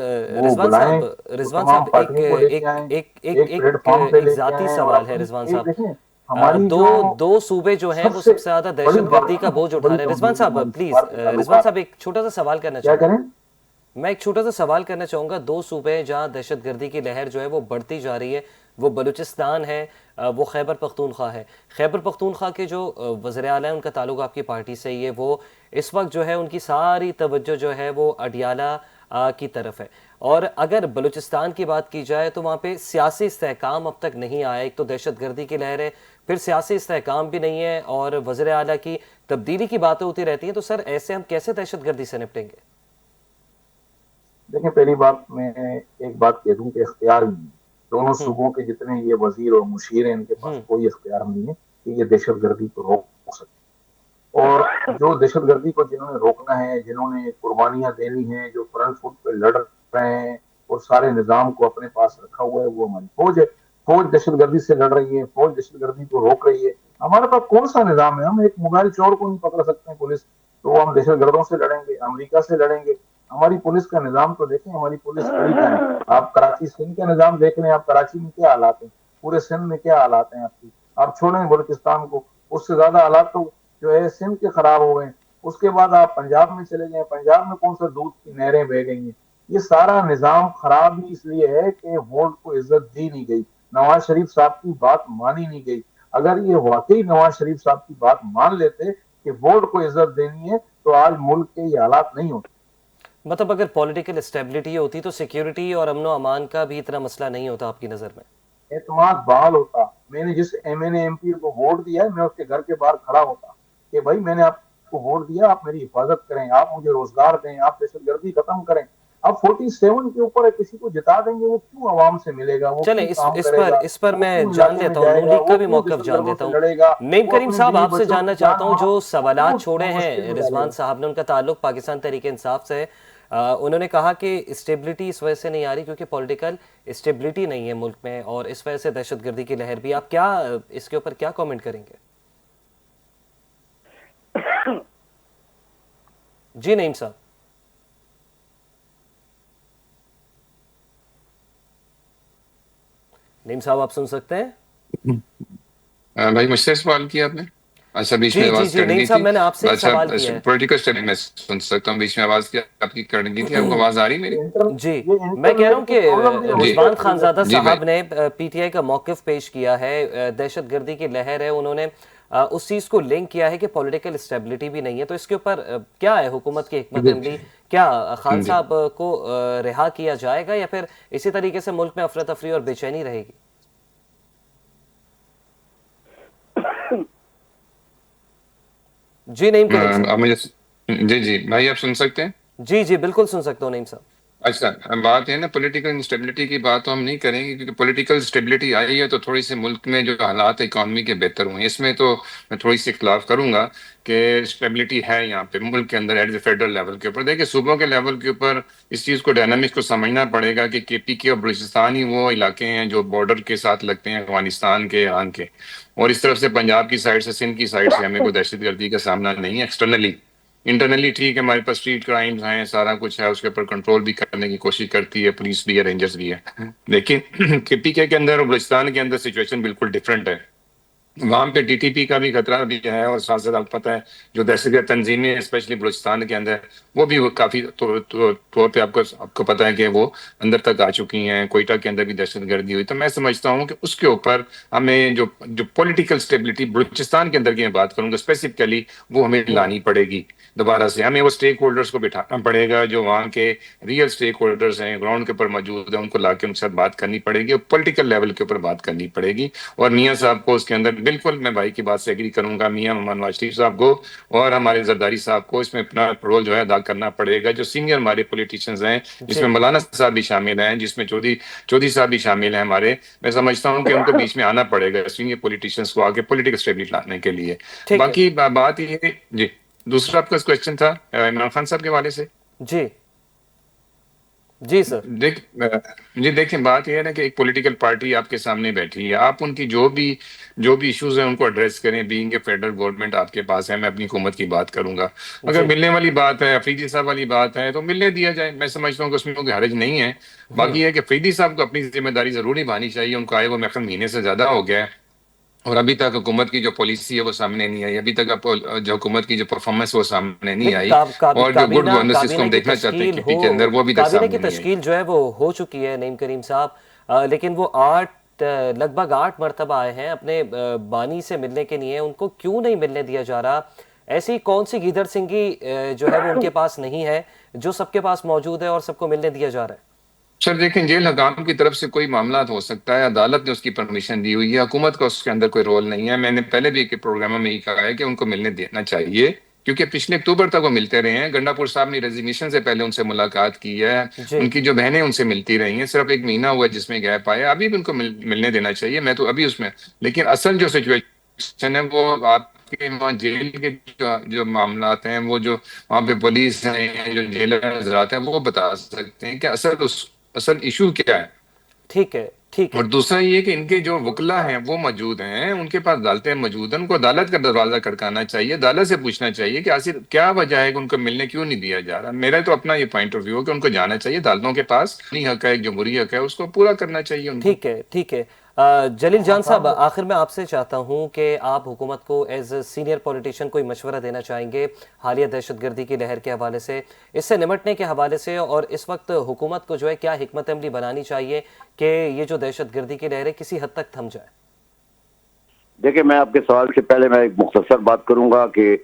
رضوان صاحب ایک ذاتی سوال ہے. رضوان صاحب دو صوبے جو ہیں وہ سب سے زیادہ دہشت گردی کا بوجھ اٹھا رہے ہیں. رضوان صاحب پلیز، رضوان صاحب ایک چھوٹا سا سوال کرنا چاہوں گا. میں ایک چھوٹا سا سوال کرنا چاہوں گا. 2 صوبے جہاں دہشت گردی کی لہر جو ہے وہ بڑھتی جا رہی ہے، وہ بلوچستان ہے، وہ خیبر پختونخوا ہے. خیبر پختونخوا کے جو وزیر اعلیٰ ہیں ان کا تعلق آپ کی پارٹی سے ہی ہے. وہ اس وقت جو ہے ان کی ساری توجہ جو ہے وہ اڈیالہ کی طرف ہے. اور اگر بلوچستان کی بات کی جائے تو وہاں پہ سیاسی استحکام اب تک نہیں آیا. ایک تو دہشت گردی کی لہر ہے، پھر سیاسی استحکام بھی نہیں ہے، اور وزیر اعلیٰ کی تبدیلی کی باتیں ہوتی رہتی ہیں. تو سر ایسے ہم کیسے دہشت گردی سے نپٹیں گے؟ دیکھیں پہلی بات میں ایک بات کہہ دوں کہ اختیار نہیں ہے. دونوں صوبوں کے جتنے یہ وزیر اور مشیر ہیں ان کے پاس کوئی اختیار نہیں ہے کہ یہ دہشت گردی کو روک سکے. اور جو دہشت گردی کو جنہوں نے روکنا ہے، جنہوں نے قربانیاں دینی ہیں، جو فرنٹ فٹ پہ لڑ رہے ہیں اور سارے نظام کو اپنے پاس رکھا ہوا ہے، وہ ہماری فوج ہے. فوج دہشت گردی سے لڑ رہی ہے، فوج دہشت گردی کو روک رہی ہے. ہمارے پاس کون سا نظام ہے؟ ہم ایک موبائل چور کو نہیں پکڑ سکتے ہیں پولیس، تو ہم دہشت گردوں سے لڑیں گے، امریکہ سے لڑیں گے. ہماری پولیس کا نظام تو دیکھیں، ہماری پولیس کئی کا ہے. آپ کراچی سندھ کا نظام دیکھ لیں، آپ کراچی میں کیا حالات ہیں، پورے سندھ میں کیا حالات ہیں آپ کی. آپ چھوڑیں بلوچستان کو، اس سے زیادہ حالات تو جو ہے سندھ کے خراب ہو گئے. اس کے بعد آپ پنجاب میں چلے جائیں، پنجاب میں کون سا دودھ کی نہریں بہ گئی ہیں. یہ سارا نظام خراب ہی اس لیے ہے کہ ووٹ کو عزت دی نہیں گئی، نواز شریف صاحب کی بات مانی نہیں گئی. اگر یہ واقعی نواز شریف صاحب کی بات مان لیتے کہ ووٹ کو عزت دینی ہے تو آج ملک کے یہ حالات نہیں ہوتے. مطلب اگر پولیٹیکل اسٹیبلٹی ہوتی تو سیکیورٹی اور امن و امان کا بھی اتنا مسئلہ نہیں ہوتا آپ کی نظر میں؟ اعتماد بحال ہوتا. میں نے جس M N A M P کو ووٹ دیا ہے، میں اس کے گھر کے باہر کھڑا ہوتا کہ بھائی میں نے آپ کو ووٹ دیا، آپ میری حفاظت کریں، آپ مجھے روزگار دیں، آپ دہشت گردی ختم کریں. اب 47 کے اوپر کسی کو جتا دیں گے، وہ کیوں عوام سے ملے گا، وہ چلیں کیوں کام اس کرے پر گا، اس پر وہ میں کیوں جان علاقے میں لیتا ہوں، جائے نون گا، لیگ کا وہ بھی کیوں موقف دہشت جان گردوں لیتا سے ہوں. لڑے گا، نعیم وہ کریم اپنے صاحب بیوی آپ سے بچوں جاننا کی جان چاہتا ہوں، مال جو سوالات چھوڑے کیوں ہیں مشکل میں ڈالے رضوان گا. صاحب نے، ان کا تعلق پاکستان تحریک انصاف سے ہے. انہوں نے کہا کہ اسٹیبلٹی اس وجہ سے نہیں آ رہی کیونکہ پولیٹیکل اسٹیبلٹی نہیں ہے ملک میں، اور اس وجہ سے دہشت گردی کی لہر بھی. آپ کیا اس کے اوپر کیا کامنٹ کریں گے؟ جی نعیم صاحب. نعیم صاحب آپ سن سکتے ہیں؟ بھائی مجھ سے سوال کیا آپ نے؟ اچھا، بیچ میں جی جی آواز جی کٹ نعیم گئی صاحب تھی. میں نے آپ سے ہی اچھا، سوال کیا ہے. پولیٹیکل اسٹیبلٹی میں سن سکتا ہوں، بیچ میں آواز کیا آپ کی کٹ گئی تھی. آپ کو آواز آ رہی میری؟ جی یہ میں کہہ رہا ہوں انٹرنیٹ کی کہ پرابلم بھی ہوتی جی ہے رضوان کئی خانزادہ جی بھائی. صاحب نے پی ٹی آئی کا موقف پیش کیا ہے، دہشت گردی کی لہر ہے، انہوں نے اس چیز کو لنک کیا ہے کہ پولیٹیکل اسٹیبلٹی بھی نہیں ہے. تو اس کے اوپر کیا ہے حکومت کی حکمت عملی؟ کیا خان جی صاحب کو رہا کیا جائے گا یا پھر اسی طریقے سے ملک میں افراتفری اور بے چینی رہے گی؟ جی نعیم کریم صاحب. آپ مجھے جی جی بھائی آپ سن سکتے ہیں؟ جی جی بالکل سن سکتا ہوں نعیم صاحب. اچھا، بات ہے نا پولیٹیکل انسٹیبلٹی کی بات تو ہم نہیں کریں گے کیونکہ پولیٹیکل اسٹیبلٹی آئی ہے تو تھوڑی سی ملک میں جو حالات اکانومی کے بہتر ہوئے ہیں. اس میں تو میں تھوڑی سی اختلاف کروں گا کہ اسٹیبلٹی ہے یہاں پہ ملک کے اندر ایٹ دی فیڈرل لیول کے اوپر. دیکھیں صوبوں کے لیول کے اوپر اس چیز کو ڈائنامکس کو سمجھنا پڑے گا کہ کے پی کے اور بلوچستان ہی وہ علاقے ہیں جو بارڈر کے ساتھ لگتے ہیں افغانستان کے، ایران کے، اور اس طرف سے پنجاب کی سائڈ سے، سندھ کی سائڈ سے ہمیں کوئی دہشت گردی کا سامنا نہیں ہے ایکسٹرنلی. انٹرنلی ٹھیک ہے، ہمارے پاس اسٹریٹ کرائمز ہیں، سارا کچھ ہے، اس کے اوپر کنٹرول بھی کرنے کی کوشش کرتی ہے پولیس بھی ہے، رینجرز بھی ہے. لیکن کے پی کے اندر اور بلوچستان کے اندر سچویشن بالکل ڈفرینٹ ہے. وہاں پہ ٹی ٹی پی کا بھی خطرہ بھی ہے، اور ساتھ ساتھ آپ پتہ ہے جو دہشت گرد تنظیمیں اسپیشلی بلوچستان کے اندر وہ بھی کافی طور پہ آپ کو پتہ ہے کہ وہ اندر تک آ چکی ہیں. کوئٹہ کے اندر بھی دہشت گردی ہوئی. تو میں سمجھتا ہوں کہ اس کے اوپر ہمیں جو پولیٹیکل اسٹیبلٹی بلوچستان کے اندر کی میں بات کروں گا اسپیسیفکلی، وہ ہمیں لانی پڑے گی. دوبارہ سے ہمیں وہ اسٹیک ہولڈرز کو بٹھانا پڑے گا جو وہاں کے ریئل اسٹیک ہولڈرز ہیں، گراؤنڈ کے اوپر موجود ہیں، ان کو لا کے ان کے ساتھ بات کرنی پڑے گی اور پولیٹیکل لیول کے اوپر بات کرنی پڑے گی. اور میاں صاحب کو اس کے اندر بالکل میں بھائی کی بات سے ایگری کروں گا، میاں محمد نواز شریف صاحب کو اور ہمارے زرداری صاحب کو اس میں اپنا رول جو ہے ادا کرنا پڑے گا. جو سینئر ہمارے پولیٹیشینز ہیں، جس جی میں مولانا صاحب بھی شامل ہیں، جس میں چودھری صاحب بھی شامل ہیں ہمارے، میں سمجھتا ہوں کہ ان کو بیچ میں آنا پڑے گا سینئر پولیٹیشینز کو آگے پولیٹیکل اسٹیبلٹی لانے کے لیے. ٹھیک ہے. باقی بات یہ ہے. جی دوسرا آپ کا کوشچن تھا عمران خان صاحب کے حوالے سے. جی جی سر. جی دیکھیں بات یہ ہے نا کہ ایک پولیٹیکل پارٹی آپ کے سامنے بیٹھی ہے، آپ ان کی جو بھی ایشوز ہیں ان کو ایڈریس کریں. بینگ اے فیڈرل گورنمنٹ آپ کے پاس ہے، میں اپنی حکومت کی بات کروں گا. اگر جی ملنے والی بات ہے، افریدی صاحب والی بات ہے، تو ملنے دیا جائے. میں سمجھتا ہوں کہ اس میں کوئی حرج نہیں ہے. باقی یہ ہے کہ افریدی صاحب کو اپنی ذمہ داری ضرور نبھانی چاہیے. ان کو آئے وہ میرے مہینے سے زیادہ ہو گیا ہے اور ابھی تک حکومت کی جو پالیسی ہے وہ سامنے نہیں آئی. ابھی تک جو حکومت کی جو پرفارمنس وہ سامنے نہیں آئی، اور جو گڈ گورننس جس کو کابینہ ہم کی دیکھنا چاہتے ہیں تشکیل کے ہو، پی کے اندر، وہ ابھی تک کابینہ کی سامنے نہیں آئی. تشکیل جو ہے وہ ہو چکی ہے نعیم کریم صاحب، لیکن وہ لگ بھگ 8 مرتبہ آئے ہیں اپنے بانی سے ملنے کے لیے. ان کو کیوں نہیں ملنے دیا جا رہا؟ ایسی کون سی گیدڑ سنگھی جو ہے وہ ان کے پاس نہیں ہے جو سب کے پاس موجود ہے اور سب کو ملنے دیا جا رہا ہے؟ سر دیکھیں، جیل حکام کی طرف سے کوئی معاملات ہو سکتا ہے، عدالت نے اس کی پرمیشن دی ہوئی ہے، حکومت کا اس کے اندر کوئی رول نہیں ہے. میں نے پہلے بھی ایک پروگراموں میں یہ کہا ہے کہ ان کو ملنے دینا چاہیے کیونکہ پچھلے اکتوبر تک وہ ملتے رہے ہیں. گنڈا پور صاحب نے ریزگنیشن سے پہلے ان سے ملاقات کی ہے، جی ان کی جو بہنیں ان سے ملتی رہی ہیں. صرف ایک مہینہ ہوا جس میں گیپ آیا، ابھی بھی ان کو ملنے دینا چاہیے. میں تو ابھی اس میں، لیکن اصل جو سچویشن ہے وہ آپ کے وہاں جیل کے جو معاملات ہیں، وہ جو وہاں پہ پولیس ہیں، جو جیلر حضرات ہیں، وہ بتا سکتے ہیں کہ اصل ایشو کیا ہے. ٹھیک ہے. ٹھیک ہے اور دوسرا یہ کہ ان کے جو وکلا ہیں وہ موجود ہیں، ان کے پاس عدالتیں موجود ہیں، ان کو عدالت کا دروازہ کھٹکانا چاہیے، عدالت سے پوچھنا چاہیے کہ آخر کیا وجہ ہے کہ ان کو ملنے کیوں نہیں دیا جا رہا۔ میرا تو اپنا یہ پوائنٹ آف ویو ہے کہ ان کو جانا چاہیے عدالتوں کے پاس، نہیں حق ہے، ایک جمہوری حق ہے، اس کو پورا کرنا چاہیے ان کو۔ ٹھیک ہے ٹھیک ہے جلیل جان صاحب، آخر میں آپ سے چاہتا ہوں کہ آپ حکومت کو ایز سینئر پولیٹیشین کوئی مشورہ دینا چاہیں گے حالیہ دہشت گردی کی لہر کے حوالے سے، اس سے نمٹنے کے حوالے سے، اور اس وقت حکومت کو جو ہے کیا حکمت عملی بنانی چاہیے کہ یہ جو دہشت گردی کی لہر ہے کسی حد تک تھم جائے؟ دیکھیں، میں آپ کے سوال سے پہلے میں ایک مختصر بات کروں گا کہ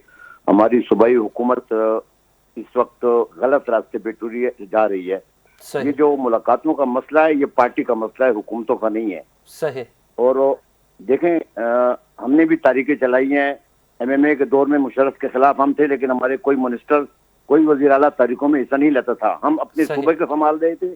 ہماری صوبائی حکومت اس وقت غلط راستے پہ جا رہی ہے۔ صحیح یہ جو ملاقاتوں کا مسئلہ ہے یہ پارٹی کا مسئلہ ہے، حکومتوں کا نہیں ہے۔ صحیح اور دیکھیں، ہم نے بھی تحریکیں چلائی ہیں، MMA کے دور میں مشرف کے خلاف ہم تھے، لیکن ہمارے کوئی منسٹر، کوئی وزیر اعلیٰ تحریکوں میں حصہ نہیں لیتا تھا، ہم اپنے صحیح صوبے کو سنبھال رہے تھے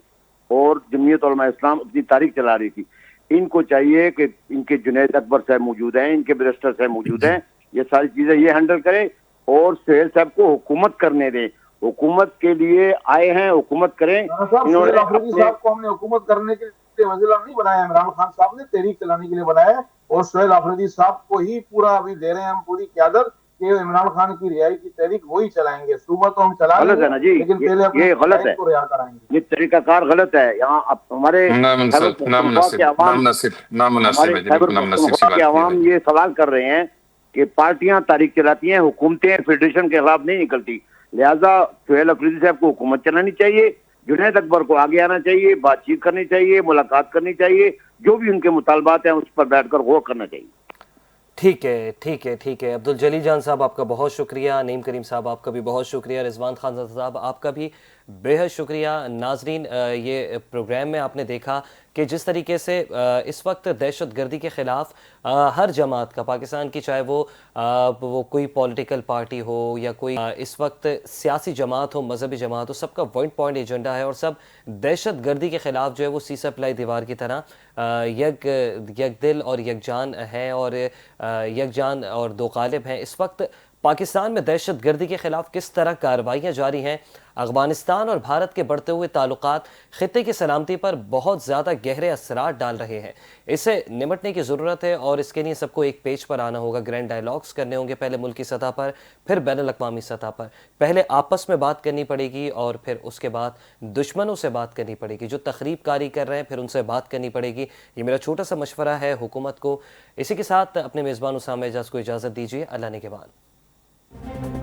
اور جمعیت علماء اسلام اپنی تاریخ چلا رہی تھی۔ ان کو چاہیے کہ ان کے جنید اکبر صاحب موجود ہیں، ان کے بیرسٹر صاحب موجود ہیں، یہ ساری چیزیں یہ ہینڈل کریں اور سہیل صاحب کو حکومت کرنے دیں۔ حکومت کے لیے آئے ہیں، حکومت کریں۔ انہوں نے سہیل آفریدی اپنے صاحب کو ہم نے حکومت کرنے کے لیے وزیر اعلیٰ نہیں بنایا، عمران خان صاحب نے تحریک چلانے کے لیے بنایا ہے، اور سہیل آفریدی صاحب کو ہی پورا ابھی دے رہے ہیں ہم پوری قیادت کہ عمران خان کی رہائی کی تحریک وہی چلائیں گے۔ صوبہ تو ہم چلا لیں غلط ہے نا جی، گے لیکن پہلے اپنے یہ غلط ہے، قائد کو رہا کرائیں گے۔ یہ طریقہ کار غلط ہے۔ یہاں اب ہمارے خیبر پختونخوا نامناسب کے عوام، نامناسب ہے جی، خیبر بالکل نامناسب سی پختونخوا کے بات کی ہے عوام بھائی۔ یہ سوال کر رہے ہیں کہ پارٹیاں تاریخ چلاتی ہیں، حکومتیں فیڈریشن کے خلاف نہیں نکلتی، لہذا سہیل آفریدی صاحب کو حکومت چلانی چاہیے، جنید اکبر کو آگے آنا چاہیے، بات چیت کرنی چاہیے، ملاقات کرنی چاہیے، جو بھی ان کے مطالبات ہیں اس پر بیٹھ کر غور کرنا چاہیے۔ ٹھیک ہے ٹھیک ہے ٹھیک ہے عبدالجلیل جان صاحب آپ کا بہت شکریہ، نعیم کریم صاحب آپ کا بھی بہت شکریہ، رضوان خان صاحب آپ کا بھی بے حد شکریہ۔ ناظرین، یہ پروگرام میں آپ نے دیکھا کہ جس طریقے سے اس وقت دہشت گردی کے خلاف ہر جماعت کا، پاکستان کی چاہے وہ کوئی پولیٹیکل پارٹی ہو یا کوئی اس وقت سیاسی جماعت ہو، مذہبی جماعت ہو، سب کا پوائنٹ ایجنڈا ہے، اور سب دہشت گردی کے خلاف جو ہے وہ سیسہ پلائی دیوار کی طرح یک دل اور یکجان ہیں، اور یکجان اور دو قالب ہیں۔ اس وقت پاکستان میں دہشت گردی کے خلاف کس طرح کارروائیاں جاری ہیں، افغانستان اور بھارت کے بڑھتے ہوئے تعلقات خطے کی سلامتی پر بہت زیادہ گہرے اثرات ڈال رہے ہیں۔ اس سے نمٹنے کی ضرورت ہے، اور اس کے لیے سب کو ایک پیج پر آنا ہوگا، گرینڈ ڈائیلاگز کرنے ہوں گے، پہلے ملکی سطح پر، پھر بین الاقوامی سطح پر، پہلے آپس میں بات کرنی پڑے گی اور پھر اس کے بعد دشمنوں سے بات کرنی پڑے گی، جو تخریب کاری کر رہے ہیں پھر ان سے بات کرنی پڑے گی۔ یہ میرا چھوٹا سا مشورہ ہے حکومت کو۔ اسی کے ساتھ اپنے میزبان اسامہ اعجاز کو اجازت دیجیے، اللہ نگہبان۔